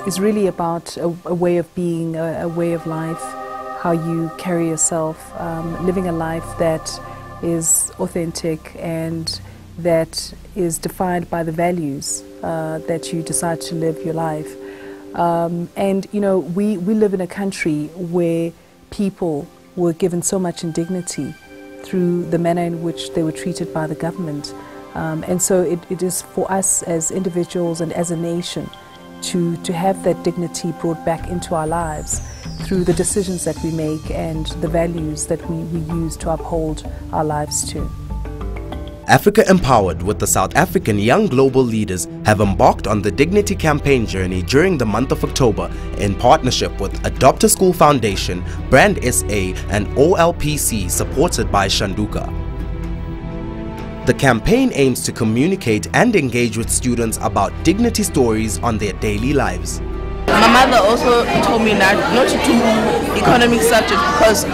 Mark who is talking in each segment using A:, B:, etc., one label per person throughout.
A: is really about a way of being, a way of life, how you carry yourself, living a life that is authentic and that is defined by the values that you decide to live your life. And you know, we live in a country where people were given so much indignity through the manner in which they were treated by the government. And so it is for us as individuals and as a nation to have that dignity brought back into our lives through the decisions that we make and the values that we use to uphold our lives to.
B: Africa Empowered with the South African Young Global Leaders have embarked on the Dignity Campaign journey during the month of October in partnership with Adopt a School Foundation, Brand SA and OLPC, supported by Shanduka. The campaign aims to communicate and engage with students about dignity stories on their daily lives.
C: My mother also told me not to do economic subjects because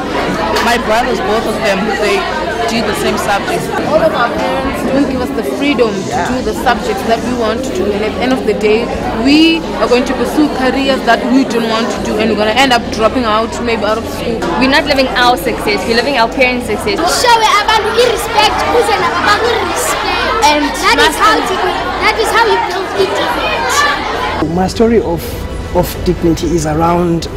C: my brothers, both of them, they do the same subjects.
D: All of our parents don't give us the freedom to do the subjects that we want to do, and at the end of the day we are going to pursue careers that we don't want to do, and we're going to end up dropping out, maybe out of school.
E: We're not living our success, we're living our parents' success.
F: Show abantu irrespect, and that is how you build it.
G: My story of dignity is around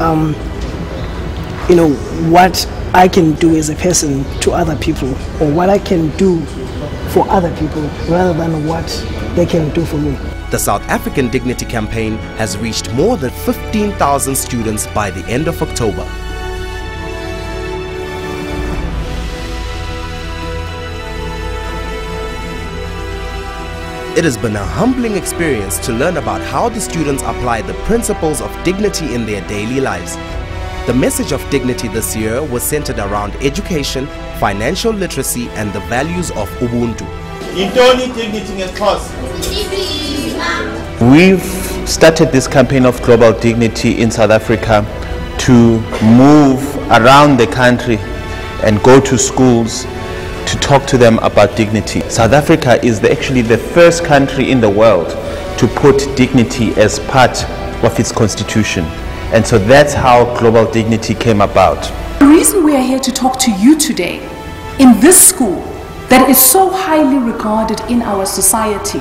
G: you know, what I can do as a person to other people, or what I can do for other people rather than what they can do for me.
B: The South African Dignity Campaign has reached more than 15,000 students by the end of October. It has been a humbling experience to learn about how the students apply the principles of dignity in their daily lives. The message of dignity this year was centered around education, financial literacy and the values of Ubuntu.
H: We've started this campaign of global dignity in South Africa to move around the country and go to schools to talk to them about dignity. South Africa is actually the first country in the world to put dignity as part of its constitution. And so that's how global dignity came about.
I: The reason we are here to talk to you today in this school that is so highly regarded in our society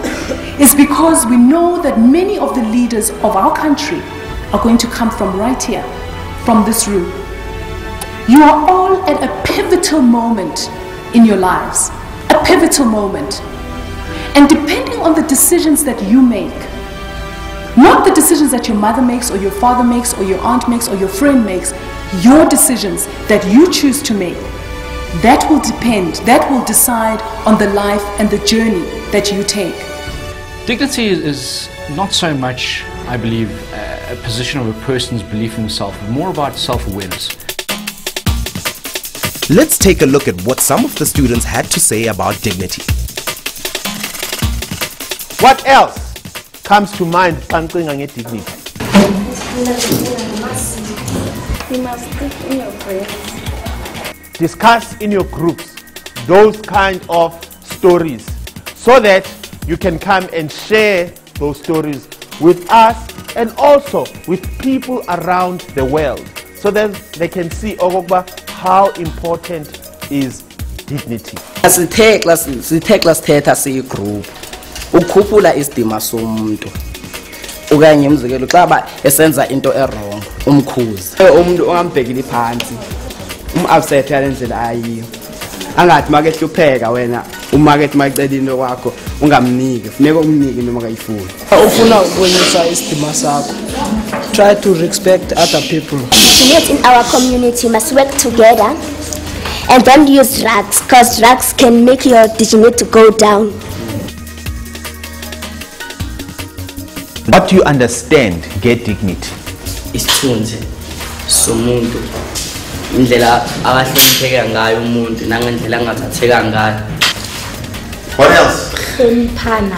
I: is because we know that many of the leaders of our country are going to come from right here, from this room. You are all at a pivotal moment in your lives, a pivotal moment. And depending on the decisions that you make, not the decisions that your mother makes or your father makes or your aunt makes or your friend makes, your decisions that you choose to make, that will depend, that will decide on the life and the journey that you take.
J: Dignity is not so much, I believe, a position of a person's belief in themselves, but more about self-awareness.
B: Let's take a look at what some of the students had to say about dignity.
K: What else comes to mind thinking on dignity?
F: You must think in your brains.
K: Discuss in your groups those kind of stories so that you can come and share those stories with us and also with people around the world so that they can see how important is dignity.
L: As we take class thetha siyi group ukukhuphula isidima somuntu okanye umzekelo xa ba esenza into errong umkhuzi umuntu ongambhekile phansi umupset yalendlela ayiyo angathi make hlupheka wena umarket mayicela into kwakho ungamniki funeka umniki noma akayifuni
G: ufuna ukubonisa isidima sakho. Try to respect other people.
F: Units in our community must work together and don't use drugs, because drugs can make your dignity go down.
H: What do you understand get dignity?
L: Isithunzi somuntu, indlela akahlonipheka ngayo umuntu nangendlela angathatheka ngayo.
H: What else?
M: Hloniphana,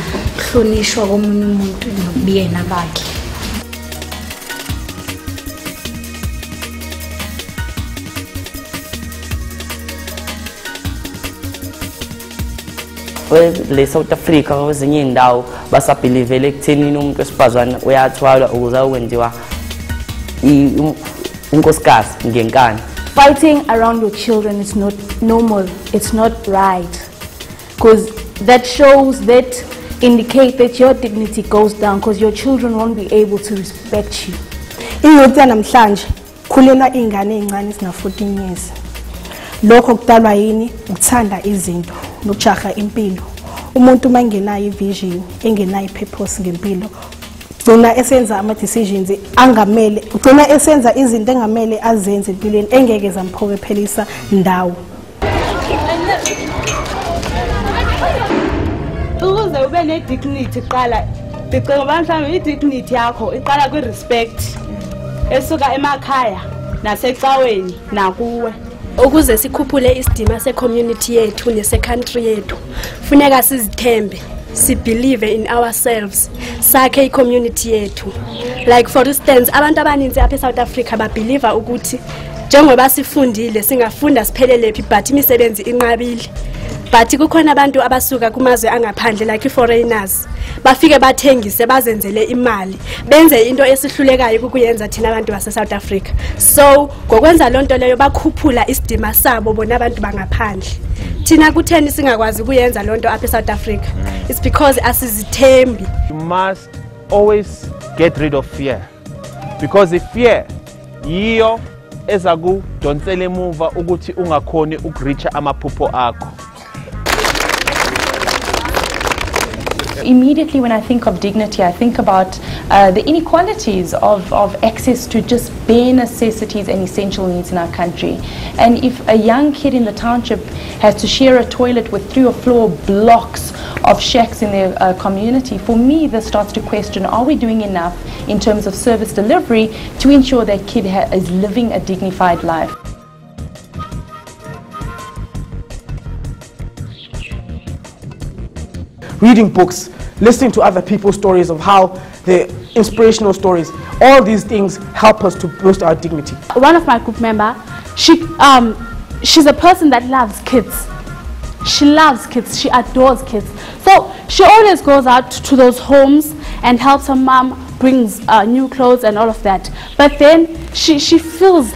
M: hlonishwa komunye umuntu nobuyena bakhe.
N: le South Africa kwezinye indawo basabelievele ekuthenini umuntu wesifazane uyathwalwa ukuze ukwenziwa unkosikazi ngenkani.
M: Fighting around your children is not normal, it's not right, because that shows, that indicate that your dignity goes down, because your children won't be able to respect you.
G: Iyouth namhlanje khulela ingane ezincane ezina 14 years. Lokho kudalwa yini? Ukuthanda izinto nokujaha impilo. Umuntu mangenayo ivision, engenayo purpose ngempilo, ugcina esenza ama decisions angamele, ugcina esenza izinto engamele azenze empilweni engeke zamphokophelisa ndawo.
O: Ukuze ube ne dignity qala, ndicinga mhlawumbe i-dignity yakho iqala kwi-respect esuka emakhaya nasecaweni nakuwe.
P: Ukuze sikhuphule isidima se-community yethu nese-country yethu, funeka sizithembe, sibelieve in ourselves, sakhe i-community yethu. Like for instance, abantu abaninzi apha eSouth Africa babelieve ukuthi njengoba sifundile singafunda siphelele but imisebenzi inqabile. But kukhona abantu abasuka kumazwe angaphandle like foreigners, bafike bathengise bazenzele imali, benze into esihlulekayo ukuyenza thina abantu base South Africa. So ngokwenza lonto leyo bakhuphula isidima sabo bona abantu bangaphandle. Thina kutheni singakwazi ukuyenza lonto apha eSouth Africa? It's because asizithembi.
K: You must always get rid of fear, because the fear yiyo ezakudonsela emuva ukuthi ungakhoni ukureacha amaphupho akho.
Q: Immediately when I think of dignity, I think about the inequalities of access to just bare necessities and essential needs in our country. And if a young kid in the township has to share a toilet with 3 or 4 blocks of shacks in their community, for me this starts to question, are we doing enough in terms of service delivery to ensure that kid is living a dignified life?
G: Reading books, listening to other people's stories of how the inspirational stories, all these things help us to boost our dignity.
D: One of my group members, she's a person that loves kids. She loves kids, she adores kids. So she always goes out to those homes and helps her mom, brings new clothes and all of that. But then she feels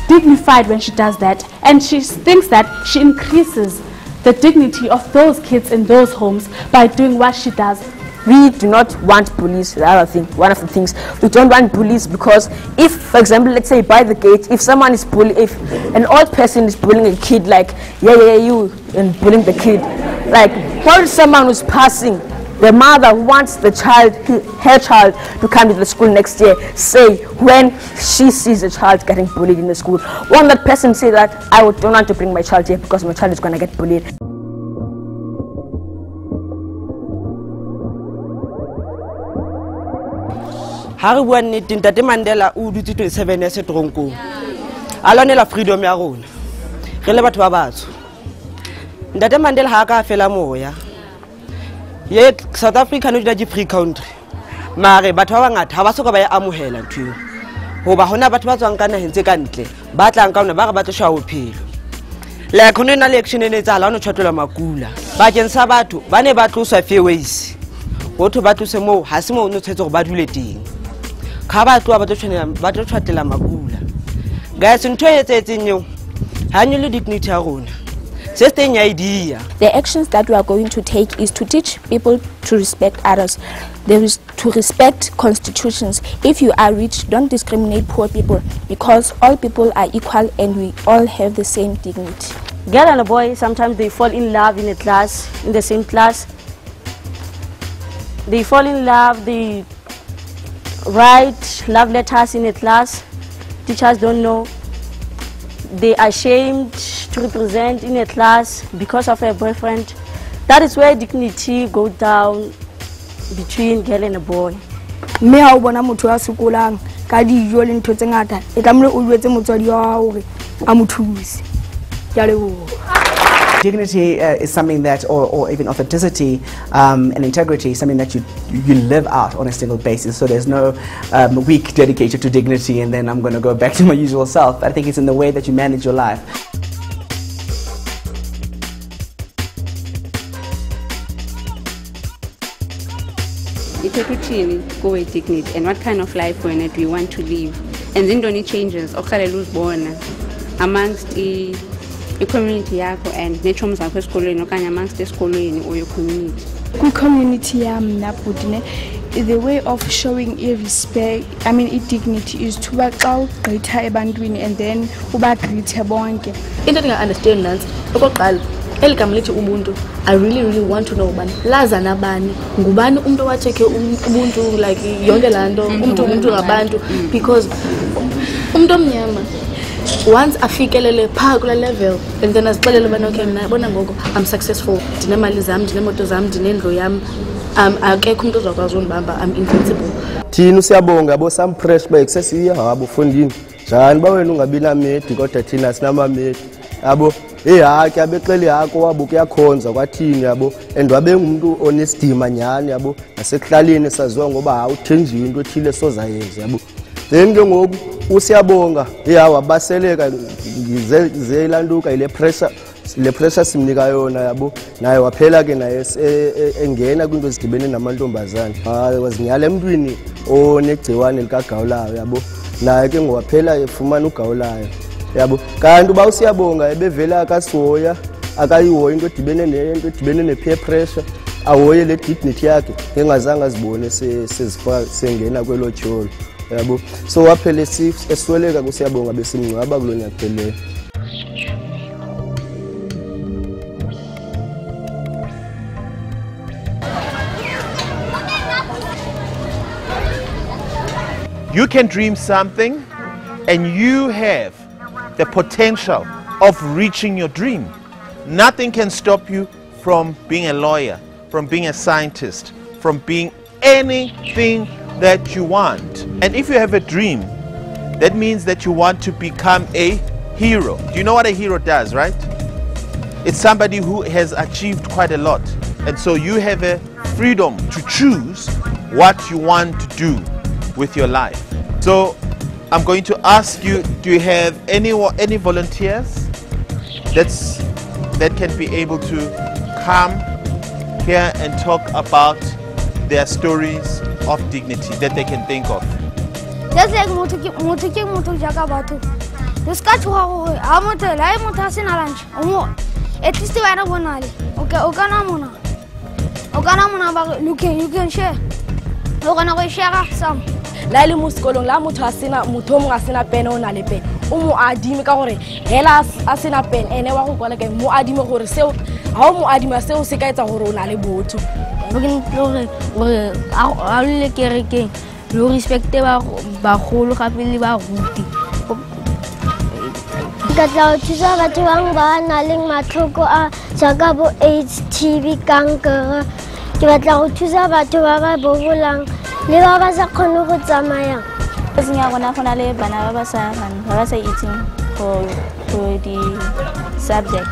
D: dignified when she does that, and she thinks that she increases the dignity of those kids in those homes by doing what she does.
R: We do not want police. The other thing, one of the things, we don't want police because if, for example, let's say by the gate, if someone is bullying, if an old person is bullying a kid, like you, and bullying the kid, like what if someone who's passing, the mother wants the child, her child, to come to the school next year, say when she sees a child getting bullied in the school, won't that person say that I don't want to bring my child here because my child is going to get bullied?
S: Harry Wane Ntate Mandela o dutse 27 years tronko. A lwanela freedom ya rona. Re le batho ba batsho. Ntate Mandela ha ka fela moya. Ye South Africa no dira di free country. Mare batho ba bangata ha ba soka ba ya amohela ntwe. Hoba hona batho ba tswang kana hentse ka ntle. Ba tlang ka ona ba re ba tlo shwa bophelo. Le khone na election ene tsa la no tshwatola makula. Ba kensa batho ba ne ba tloswa fairways. Botho ba tlose mo ha se mo no tshetse go ba dule teng. Ka ba tloa ba tlo tshwatela makula. Guys, ntwe etsetseng yo. Ha nyole dignity ya rona.
F: The actions that we are going to take is to teach people to respect others. There is to respect constitutions. If you are rich, don't discriminate poor people because all people are equal and we all have the same dignity.
T: Girl and a boy, sometimes they fall in love in a class, in the same class. They fall in love, they write love letters in a class. Teachers don't know. They are ashamed to represent in a class because of a boyfriend. That is where dignity goes down between girl and a boy.
U: Me ha o bona motho ya sekolang ka dijo le ntho tse ngata e tlamole o jwetse motswadi wa hore a mothuse. Ke a leboha.
V: Dignity is something that, or even authenticity and integrity, something that you live out on a single basis. So there's no week dedicated to dignity and then I'm going to go back to my usual self. I think it's in the way that you manage your life.
A: dignity and what kind of life do you want to live, and then don't changes amongst the community yakho and nechoms zakho esikolweni okanye amongst esikolweni or your community.
U: Community the way of showing respect, dignity is to work out greater ebantwini and then uba greater bonke.
M: Into understand that okokuqala eligama lithi ubuntu, I really want to know ubani laza nabani ngubani umuntu watheke ubuntu like yonke lanto umuntu ngabantu, because umuntu omnyama once afikelele phaa kula level and then azixelele ubana okay mina bona ngoko I'm successful, ndinemali zam, ndinemoto zam, ndinendlu yam, akekho umuntu ozakwazi undibamba, I'm invincible.
C: Thina siyabonga bo some pressure ba excessive habo fundini njani ba wena ungabi na medi kodwa thina sinama medi yabo ehaki abexele yakho wabo kuyakhonza kwathini yabo and wabe ngumuntu onesidima nyani yabo nasekuhlaleni saziwa ngoba awuthenjiwe into ethile sozayenza yabo. Then ke ngoku usiyabonga wabaseleka ngize ilanduka ile pressure simnika yona yabo naye waphela ke naye engena kwinto ezidibene namantombazana wazinyala emntwini onegciwane likagawulayo yabo naye ke ngowaphela efumana ugawulayo yabo. Kanti uba usiyabonga ebevela akasihoya akayihoya into edibene ne-peer pressure, ahoye le dignity yakhe engazange azibone sengena kwelo tyholo yabo. So waphele esweleka kusiyabonga besimngcwaba kulo nyapheleyo.
K: You can dream something and you have the potential of reaching your dream. Nothing can stop you from being a lawyer, from being a scientist, from being anything that you want. And if you have a dream, that means that you want to become a hero. Do you know what a hero does, right? It's somebody who has achieved quite a lot. And so you have a freedom to choose what you want to do with your life. So I'm going to ask you, do you have any volunteers that can be able to come here and talk about their stories of dignity that they can think of?
W: Just like mutu jaka batu. This catch how amote lai mutasi na lunch. At least you are bonali. Okay, okana muna ba you can share. Okana go share some.
R: Laile muskolong la motho asina motho mo asina pen o na le pen o mo adime ka gore hela asina pen ene wa go kwala ke mo adime gore seo ha mo adima seo se ka etsa gore o na le botho
W: gore a le kereke lo respecte ba golo gape le ba ruti ka tla thusa batho ba na le matlhoko a jaaka bo AIDS, TB, kankere. Ke batla go thusa batho ba ba bobolang le ba ba sa kgone go tsamaya.
X: Senya gona gona le bana ba sa eating for the subject.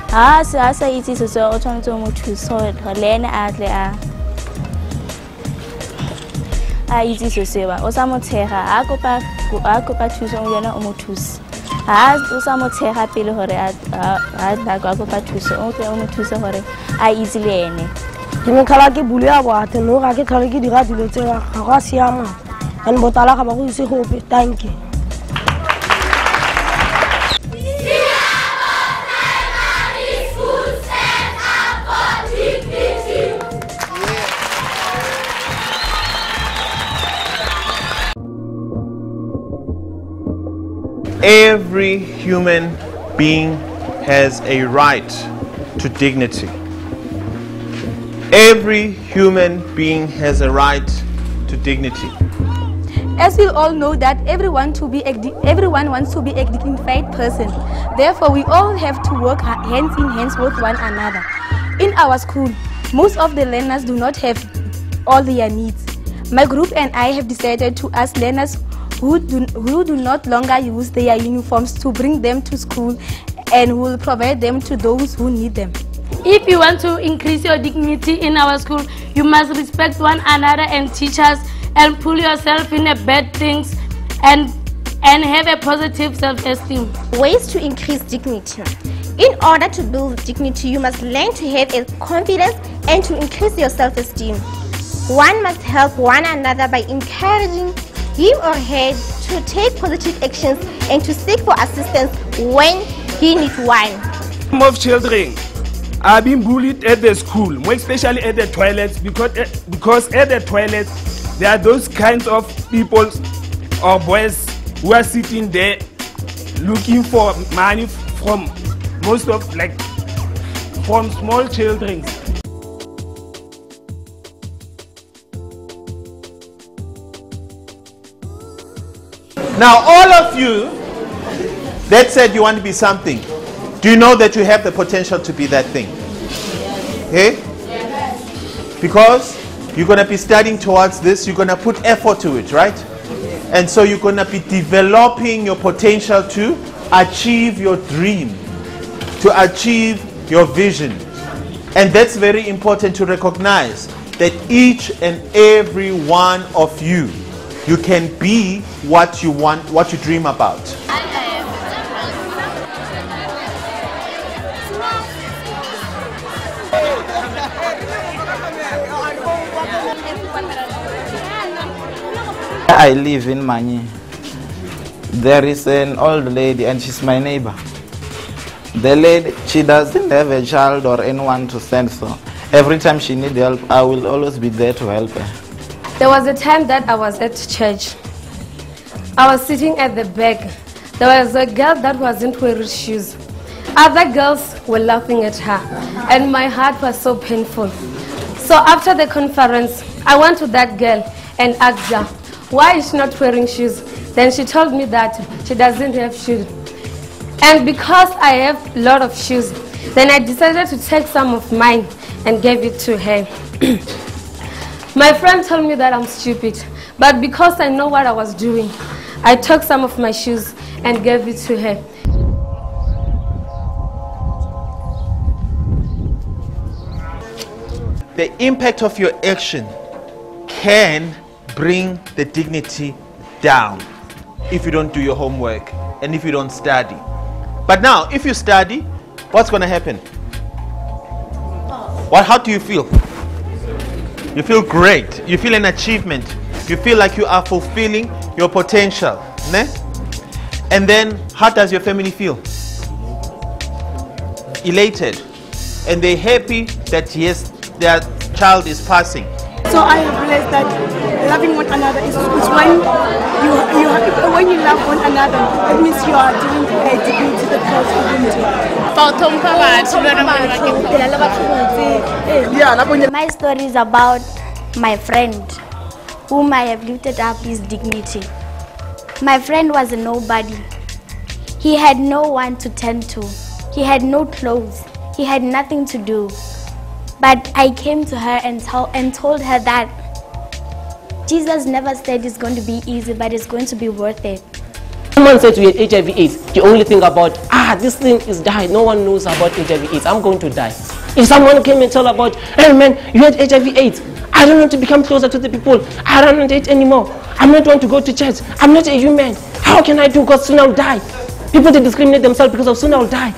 X: Sa eating so o tshwanetse mo thusa le ene a tle a itse so ba o sa mo tshega a kopa thuso o yena o mo thusa o sa mo tshega pele gore a kopa thuso o tle o mo thusa gore a itse le ene.
U: Ke mekhala ke bule ya boate no ga ke tlhole ke dira dilo tse ga go siama and botala ga ba go ise gope. Thank you.
K: Every human being has a right to dignity. Every human being has a right to dignity.
P: As we all know that everyone wants to be a dignified person. Therefore, we all have to work hands in hands with one another. In our school, most of the learners do not have all their needs. My group and I have decided to ask learners who do not longer use their uniforms to bring them to school and will provide them to those who need them.
D: If you want to increase your dignity in our school, you must respect one another and teachers and pull yourself in the bad things and have a positive self-esteem.
Y: Ways to increase dignity. In order to build dignity, you must learn to have a confidence and to increase your self-esteem. One must help one another by encouraging him or her to take positive actions and to seek for assistance when he needs one.
B: Some of children are being bullied at the school, more especially at the toilets, because at the toilets there are those kinds of people or boys who are sitting there looking for money from from small children.
K: Now, all of you that said you want to be something, do you know that you have the potential to be that thing? Okay? Because you're going to be studying towards this, you're going to put effort to it, right? And so you're going to be developing your potential to achieve your dream, to achieve your vision. And that's very important to recognize, that each and every one of you, you can be what you want, what you dream about.
E: I live in Manyi. There is an old lady and she's my neighbor. The lady, she doesn't have a child or anyone to send, so every time she needs help, I will always be there to help her.
P: There was a time that I was at church. I was sitting at the back. There was a girl that wasn't wearing shoes. Other girls were laughing at her, and my heart was so painful. So after the conference, I went to that girl and asked her, why is she not wearing shoes? Then she told me that she doesn't have shoes. And because I have a lot of shoes, then I decided to take some of mine and gave it to her. My friend told me that I'm stupid, but because I know what I was doing, I took some of my shoes and gave it to her.
K: The impact of your action can bring the dignity down if you don't do your homework and if you don't study. But now, if you study, what's going to happen? How do you feel? You feel great. You feel an achievement. You feel like you are fulfilling your potential. Ne? And then, how does your family feel? Elated. And they're happy that yes, their child is passing.
I: So I have realized that loving one another is when you love one another, it means you are doing a dignity to the cause of
W: My story is about my friend, whom I have lifted up his dignity. My friend was a nobody. He had no one to turn to. He had no clothes. He had nothing to do. But I came to her and told her that Jesus never said it's going to be easy, but it's going to be worth it.
J: Someone said to you HIV/AIDS, you only think about, this thing is dying. No one knows about HIV/AIDS. I'm going to die. If someone came and told about, hey man, you had HIV/AIDS. I don't want to become closer to the people. I don't want to eat anymore. I'm not going to go to church. I'm not a human. How can I do? Because soon I'll die. People, they discriminate themselves because of soon I'll die.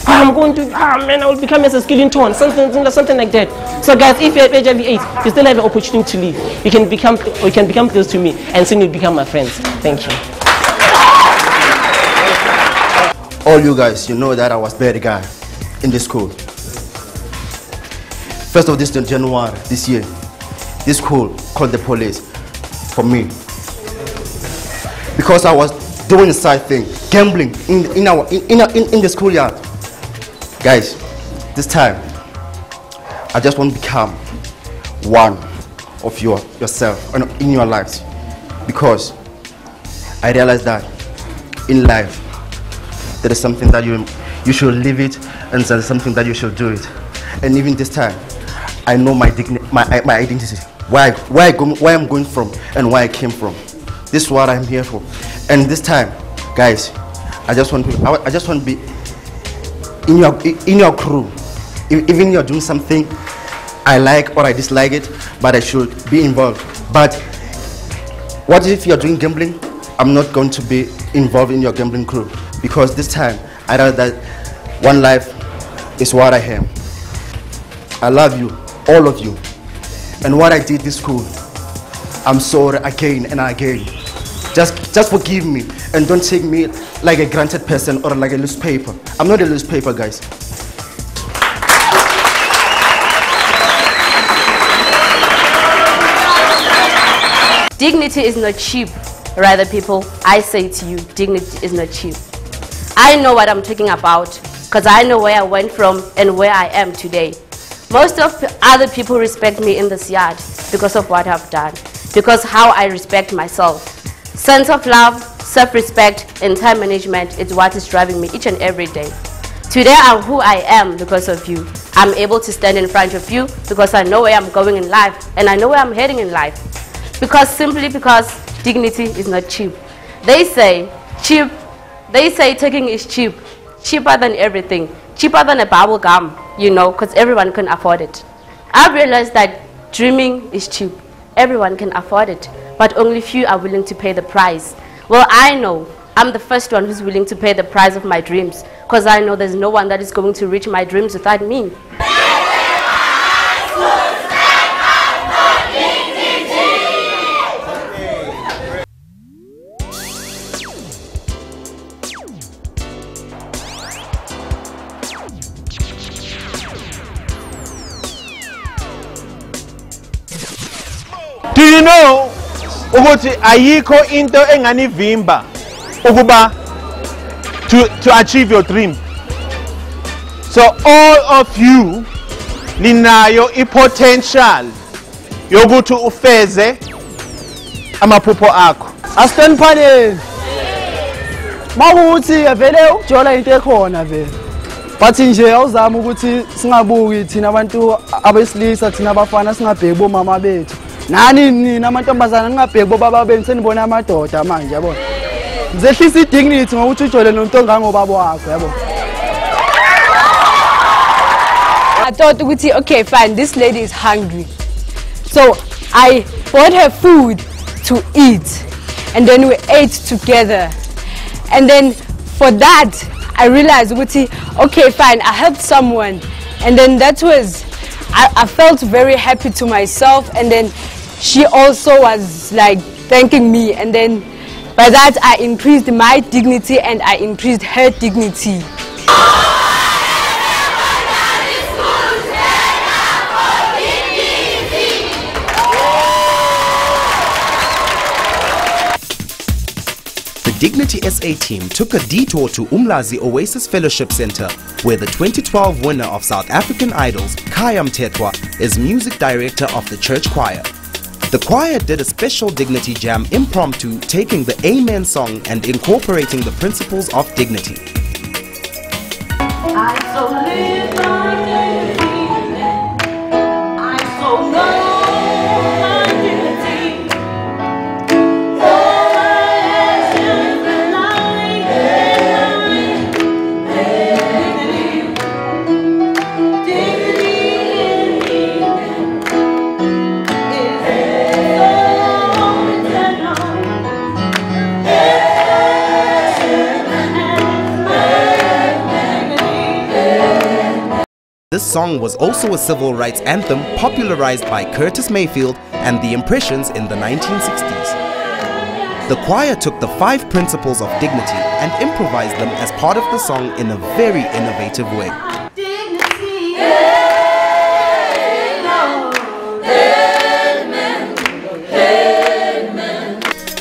J: I'm going to, man, I will become as a skeleton, something like that. So guys, if you have HIV/AIDS, you still have an opportunity to live. You can become close to me, and soon you'll become my friends. Thank you.
C: All you guys, you know that I was bad guy in the school. First of this January this year, this school called the police for me because I was doing a side thing, gambling in the schoolyard. Guys, this time I just want to become one of yourself in your lives, because I realized that in life there is something that you should live it, and there is something that you should do it. And even this time, I know my identity, where I'm going from, and where I came from. This is what I'm here for. And this time, guys, I just want to be in your crew. Even you're doing something I like or I dislike it, but I should be involved. But what if you're doing gambling? I'm not going to be involved in your gambling crew, because this time I know that one life is what I am. I love you, all of you. and what I did this school. I'm sorry again and again. Just forgive me and don't take me like a granted person or like a loose paper. I'm not a loose paper, guys.
H: Dignity is not cheap. Rather, people, I say to you, dignity is not cheap. I know what I'm talking about because I know where I went from and where I am today. Most of other people respect me in this yard because of what I've done, because how I respect myself. Sense of love, self-respect, and time management is what is driving me each and every day. Today I'm who I am because of you. I'm able to stand in front of you because I know where I'm going in life and I know where I'm heading in life. Simply because dignity is not cheap. They say taking is cheap, cheaper than everything, cheaper than a bubble gum, you know, because everyone can afford it. I realized that dreaming is cheap. Everyone can afford it, but only few are willing to pay the price. Well, I know I'm the first one who's willing to pay the price of my dreams, because I know there's no one that is going to reach my dreams without me.
K: Do you know ukuthi ayikho into enganivimba ukuba to achieve your dream? So all of you ninayo potential yokuthi ufeze amaphupho akho.
G: Aston Pane. Mawuthi vele ukujola into ekhona vele. But nje awuzama ukuthi singabuki thina abantu abesilisa thina abafana singabheki bomama bethu. Nani nina amantombazana ngingabheki bobaba benu senibona amadoda manje yabona. Ngizehlisa idignity ngokuthi ujole nomuntu ongangobaba wakho yabona.
L: I thought, okay, fine, this lady is hungry. So I bought her food to eat, and then we ate together. And then for that, I realized, okay, fine, I helped someone. And then that was, I felt very happy to myself. And then she also was like thanking me. And then by that, I increased my dignity and I increased her dignity.
N: The Dignity SA team took a detour to Umlazi Oasis Fellowship Center, where the 2012 winner of South African Idols, Khaya Mthethwa, is music director of the church choir. The choir did a special Dignity Jam impromptu, taking the Amen song and incorporating the principles of dignity. This song was also a civil rights anthem popularized by Curtis Mayfield and the Impressions in the 1960s. The choir took the 5 principles of dignity and improvised them as part of the song in a very innovative way.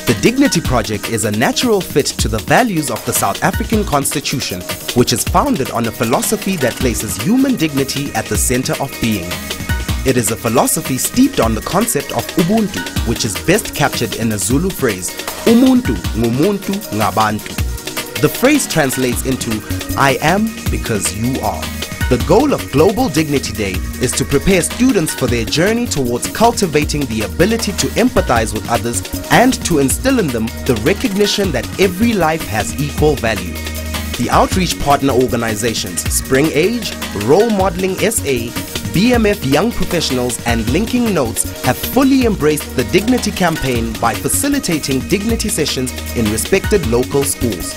N: The Dignity Project is a natural fit to the values of the South African Constitution, which is founded on a philosophy that places human dignity at the center of being. It is a philosophy steeped on the concept of Ubuntu, which is best captured in a Zulu phrase, Umuntu ngumuntu ngabantu. The phrase translates into, I am because you are. The goal of Global Dignity Day is to prepare students for their journey towards cultivating the ability to empathize with others and to instill in them the recognition that every life has equal value. The outreach partner organizations Spring Age, Role Modeling SA, BMF Young Professionals and Linking Notes have fully embraced the Dignity campaign by facilitating dignity sessions in respected local schools.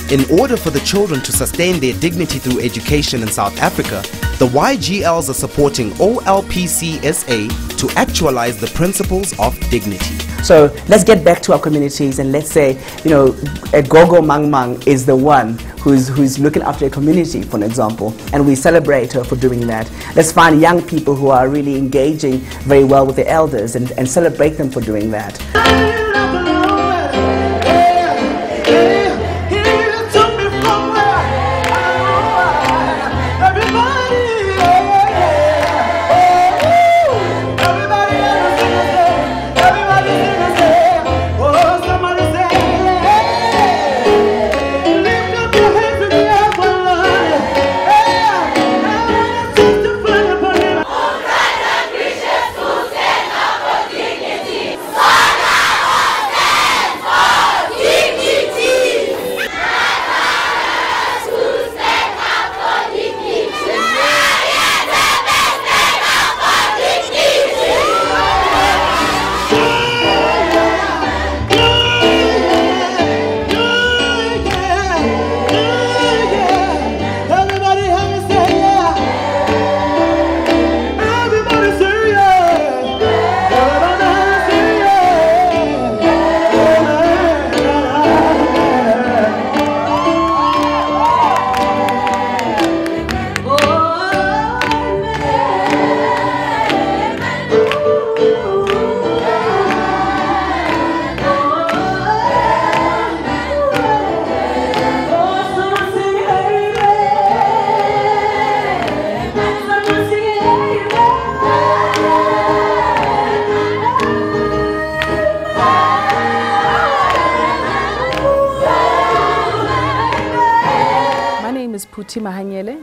N: In order for the children to sustain their dignity through education in South Africa, the YGLs are supporting OLPCSA to actualize the principles of dignity.
V: So let's get back to our communities and let's say, you know, a Gogo Mang Mang is the one who's looking after a community, for an example, and we celebrate her for doing that. Let's find young people who are really engaging very well with the elders and celebrate them for doing that.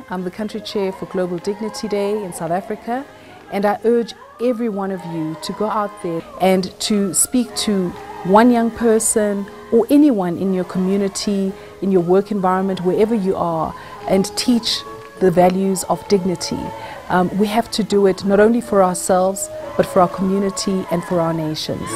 F: I'm the country chair for Global Dignity Day in South Africa, and I urge every one of you to go out there and to speak to one young person or anyone in your community, in your work environment, wherever you are, and teach the values of dignity. We have to do it not only for ourselves, but for our community and for our nations.